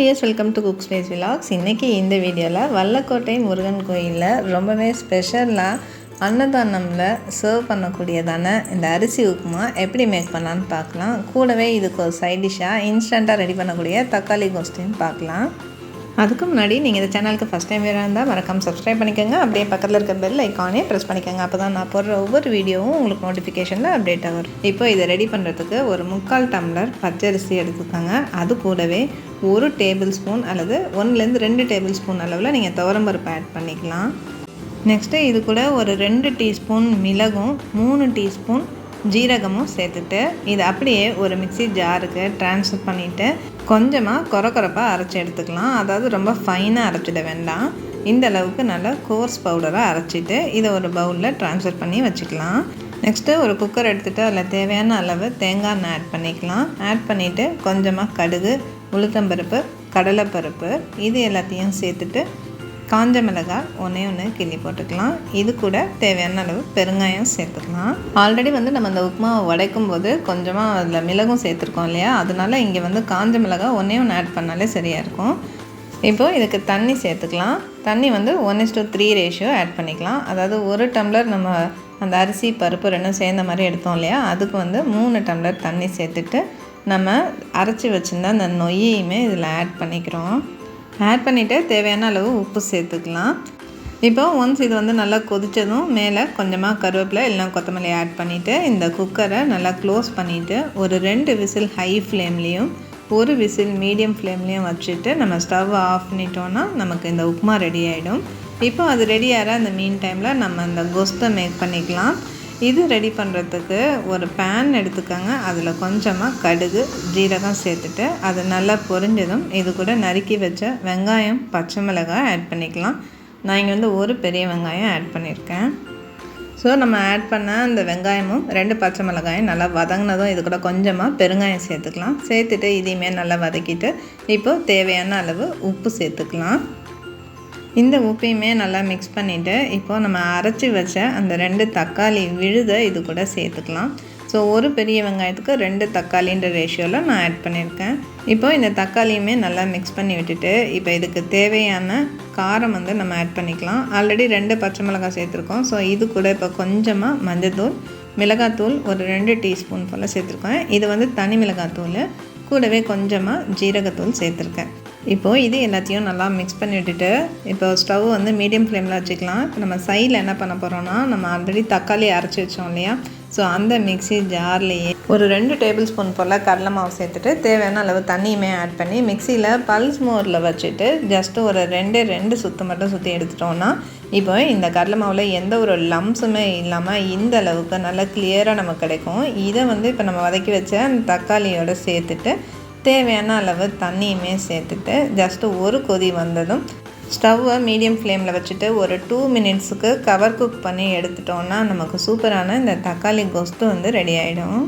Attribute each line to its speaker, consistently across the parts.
Speaker 1: viewers, welcome to CookSpaceVlogs. இன்னைக்கு இந்த வீடியோல vallakkottai முருகன் கோயில்ல ரொம்பவே ஸ்பெஷலா அன்னதானம்ல சர்வ் பண்ணக்கூடியதான இந்த அரிசி உப்புமா எப்படி மேக் பண்ணலாம்னு பார்க்கலாம். கூடவே இதுக்கு ஒரு சைடு டிஷ்ஷா இன்ஸ்டன்ட்டா ரெடி பண்ணக்கூடிய தக்காளி கோஸ்டையும் பார்க்கலாம். அதுக்கு முன்னாடி நீங்கள் இந்த சேனலுக்கு ஃபஸ்ட் டைம் வேறு இருந்தால் மறக்காம சப்ஸ்கிரைப் பண்ணிக்கோங்க. அப்படியே பக்கத்தில் இருக்க பெல் ஐக்கானே ப்ரெஸ் பண்ணிக்கோங்க. அப்போ தான் நான் போடுற ஒவ்வொரு வீடியோவும் உங்களுக்கு நோட்டிஃபிகேஷனில் அப்டேட் ஆகும். இப்போ இதை ரெடி பண்ணுறதுக்கு ஒரு 3/4 டம்ளர் பச்சரிசி எடுத்துக்கோங்க. அது கூடவே 1 டேபிள் ஸ்பூன் அல்லது 1லேருந்து 2 டேபிள் ஸ்பூன் அளவில் நீங்கள் துவரம்பருப்பு ஆட் பண்ணிக்கலாம். நெக்ஸ்ட்டு இது கூட ஒரு 2 டீஸ்பூன் மிளகும் 3 டீஸ்பூன் ஜீரகமும் சேர்த்துட்டு இதை அப்படியே ஒரு மிக்ஸி ஜாருக்கு ட்ரான்ஸ்ஃபர் பண்ணிவிட்டு கொஞ்சமாக கொரப்பாக அரைச்சி எடுத்துக்கலாம். அதாவது ரொம்ப ஃபைனாக அரைச்சிட வேண்டாம். இந்த அளவுக்கு நல்லா கோர்ஸ் பவுடராக அரைச்சிட்டு இதை ஒரு பவுலில் ட்ரான்ஸ்ஃபர் பண்ணி வச்சுக்கலாம். நெக்ஸ்ட்டு ஒரு குக்கர் எடுத்துகிட்டு அதில் தேவையான அளவு தேங்காய் எண்ணெய் ஆட் பண்ணிக்கலாம். ஆட் பண்ணிவிட்டு கொஞ்சமாக கடுகு, உளுத்தம்பருப்பு, கடலைப்பருப்பு இது எல்லாத்தையும் சேர்த்துட்டு காஞ்ச மிளகாய் ஒன்று கிள்ளி போட்டுக்கலாம். இது கூட தேவையான அளவு பெருங்காயம் சேர்த்துக்கலாம். ஆல்ரெடி நம்ம அந்த உப்புமாவை உடைக்கும் போது கொஞ்சமாக அதில் மிளகும் சேர்த்துருக்கோம் இல்லையா, அதனால இங்கே காஞ்ச மிளகாய் ஒன்று ஆட் பண்ணாலே சரியாக இருக்கும். இப்போது இதுக்கு தண்ணி சேர்த்துக்கலாம். தண்ணி 1:3 ரேஷியோ ஆட் பண்ணிக்கலாம். அதாவது 1 டம்ளர் நம்ம அந்த அரிசி பருப்பு ரெண்டும் சேர்ந்த மாதிரி எடுத்தோம் இல்லையா, அதுக்கு 3 டம்ளர் தண்ணி சேர்த்துட்டு நம்ம அரைச்சி வச்சுருந்தா அந்த நொய்யையுமே இதில் ஆட் பண்ணிக்கிறோம். ஆட் பண்ணிவிட்டு தேவையான அளவு உப்பு சேர்த்துக்கலாம். இப்போ ஒன்ஸ் இது நல்லா கொதித்ததும் மேலே கொஞ்சமாக கருவேப்பிலை இல்லைனா கொத்தமல்லி ஆட் பண்ணிவிட்டு இந்த குக்கரை நல்லா க்ளோஸ் பண்ணிவிட்டு ஒரு 2 விசில் ஹை ஃப்ளேம்லேயும் 1 விசில் மீடியம் ஃப்ளேம்லேயும் வச்சுட்டு நம்ம ஸ்டவ் ஆஃப் பண்ணிட்டோன்னா நமக்கு இந்த உப்புமா ரெடி ஆகிடும். இப்போ அது ரெடி ஆகிற அந்த மீன் டைமில் நம்ம அந்த கோஸ்தை மேக் பண்ணிக்கலாம். இது ரெடி பண்ணுறதுக்கு ஒரு பேன் எடுத்துக்கோங்க. அதில் கொஞ்சமாக கடுகு, ஜீரகம் சேர்த்துட்டு அது நல்லா பொரிஞ்சதும் இது கூட நறுக்கி வச்ச வெங்காயம், பச்சை மிளகாய் ஆட் பண்ணிக்கலாம். நான் இங்கே ஒரு பெரிய வெங்காயம் ஆட் பண்ணியிருக்கேன். ஸோ நம்ம ஆட் பண்ண அந்த வெங்காயமும் 2 பச்சை மிளகாயும் நல்லா வதங்கினதும் இது கூட கொஞ்சமாக பெருங்காயம் சேர்த்துக்கலாம். சேர்த்துட்டு இதையுமே நல்லா வதக்கிட்டு இப்போது தேவையான அளவு உப்பு சேர்த்துக்கலாம். இந்த உப்பையுமே நல்லா மிக்ஸ் பண்ணிவிட்டு இப்போது நம்ம அரைச்சி வச்ச அந்த 2 தக்காளி விழுதை இது கூட சேர்த்துக்கலாம். ஸோ ஒரு பெரிய வெங்காயத்துக்கு 2 தக்காளின்ற ரேஷியோவில் நான் ஆட் பண்ணியிருக்கேன். இப்போது இந்த தக்காளியுமே நல்லா மிக்ஸ் பண்ணி விட்டுட்டு இப்போ இதுக்கு தேவையான காரம் நம்ம ஆட் பண்ணிக்கலாம். ஆல்ரெடி 2 பச்சை மிளகாய் சேர்த்துருக்கோம். ஸோ இது கூட இப்போ கொஞ்சமாக மஞ்சள்தூள், மிளகாத்தூள் ஒரு 2 டீஸ்பூன் போல் சேர்த்துருக்கேன். இது தனி மிளகாத்தூள், கூடவே கொஞ்சமாக ஜீரகத்தூள் சேர்த்துருக்கேன். இப்போது இது எல்லாத்தையும் நல்லா மிக்ஸ் பண்ணி விட்டுட்டு இப்போ ஸ்டவ் மீடியம் ஃப்ளேமில் வச்சுக்கலாம். இப்போ நம்ம சைடில் என்ன பண்ண போகிறோன்னா, நம்ம ஆல்ரெடி தக்காளி அரைச்சி வச்சோம் இல்லையா, ஸோ அந்த மிக்ஸி ஜார்லேயே ஒரு 2 டேபிள் ஸ்பூன் போல் கடலை மாவு சேர்த்துட்டு தேவையான அளவு தண்ணியுமே ஆட் பண்ணி மிக்சியில் பல்ஸ் மோடில் வச்சுட்டு ஜஸ்ட்டு ஒரு 2 சுற்று மட்டும் சுற்றி எடுத்துட்டோன்னா இப்போ இந்த கடலை மாவில் எந்த ஒரு லம்ஸுமே இல்லாமல் இந்த அளவுக்கு நல்லா கிளியராக நமக்கு கிடைக்கும். இதை இப்போ நம்ம வதக்கி வச்ச அந்த தக்காளியோடு சேர்த்துட்டு தேவையான அளவு தண்ணியுமே சேர்த்துட்டு ஜஸ்ட்டு ஒரு கொதி வந்ததும் ஸ்டவ்வை மீடியம் ஃப்ளேமில் வச்சுட்டு ஒரு 2 மினிட்ஸுக்கு கவர் குக் பண்ணி எடுத்துட்டோன்னா நமக்கு சூப்பரான இந்த தக்காளி கோஸ்ட்டு ரெடி ஆகிடும்.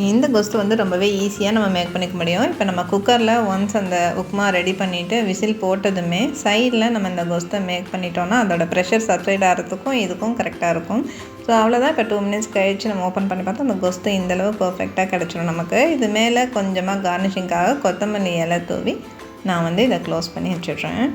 Speaker 1: இந்த கோஸ்ட்டு ரொம்பவே ஈஸியாக நம்ம மேக் பண்ணிக்க முடியும். இப்போ நம்ம குக்கரில் ஒன்ஸ் அந்த உப்புமா ரெடி பண்ணிவிட்டு விசில் போட்டதுமே சைடில் நம்ம இந்த கோஸ்ட்டை மேக் பண்ணிட்டோன்னா அதோட ப்ரெஷர் சப்சைட் ஆகிறதுக்கும் இதுக்கும் கரெக்டாக இருக்கும். ஸோ அவ்வளோதான். இப்போ 2 மினிட்ஸ் கழித்து நம்ம ஓப்பன் பண்ணி பார்த்தா அந்த கோஸ்ட்டு இந்தளவு பர்ஃபெக்டாக கிடச்சிடும் நமக்கு. இது மேலே கொஞ்சமாக கார்னிஷிங்காக கொத்தமல்லி இலை தூவி நான் இதை க்ளோஸ் பண்ணி வச்சிடுறேன்.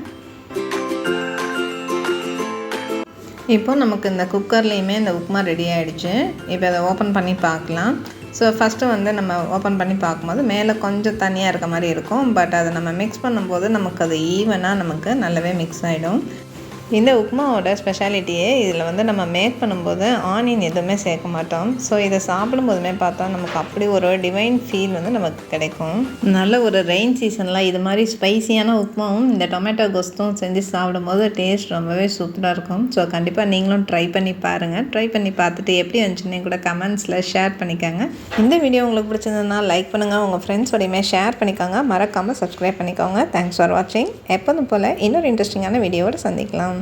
Speaker 1: இப்போ நமக்கு இந்த குக்கர்லேயுமே இந்த உப்புமா ரெடி ஆகிடுச்சு. இப்போ அதை ஓப்பன் பண்ணி பார்க்கலாம். ஸோ ஃபஸ்ட்டு நம்ம ஓப்பன் பண்ணி பார்க்கும்போது மேலே கொஞ்சம் தனியாக இருக்க மாதிரி இருக்கும். பட் அதை நம்ம மிக்ஸ் பண்ணும்போது நமக்கு அது ஈவனாக நமக்கு நல்லாவே மிக்ஸ் ஆகிடும். இந்த உப்புமாவோட ஸ்பெஷாலிட்டியே இதில் நம்ம மேக் பண்ணும்போது ஆனியன் எதுவுமே சேர்க்க மாட்டோம். ஸோ இதை சாப்பிடும்போதுமே பார்த்தா நமக்கு அப்படி ஒரு டிவைன் ஃபீல் நமக்கு கிடைக்கும். நல்ல ஒரு ரெயின் சீசனில் இது மாதிரி ஸ்பைசியான உப்புமாவும் இந்த டொமேட்டோ கோஸ்ட்டும் செஞ்சு சாப்பிடும்போது டேஸ்ட் ரொம்பவே சூப்பராக இருக்கும். ஸோ கண்டிப்பாக நீங்களும் ட்ரை பண்ணி பாருங்கள். ட்ரை பண்ணி பார்த்துட்டு எப்படி வந்துச்சுன்னு கூட கமெண்ட்ஸில் ஷேர் பண்ணிக்கோங்க. இந்த வீடியோ உங்களுக்கு பிடிச்சிருந்ததுன்னா லைக் பண்ணுங்கள், உங்கள் ஃப்ரெண்ட்ஸோடையுமே ஷேர் பண்ணிக்கோங்க, மறக்காமல் சப்ஸ்கிரைப் பண்ணிக்கோங்க. தேங்க்ஸ் ஃபார் வாட்சிங். எப்போதும் போல் இன்னொரு இன்ட்ரெஸ்டிங்கான வீடியோவோடு சந்திக்கலாம்.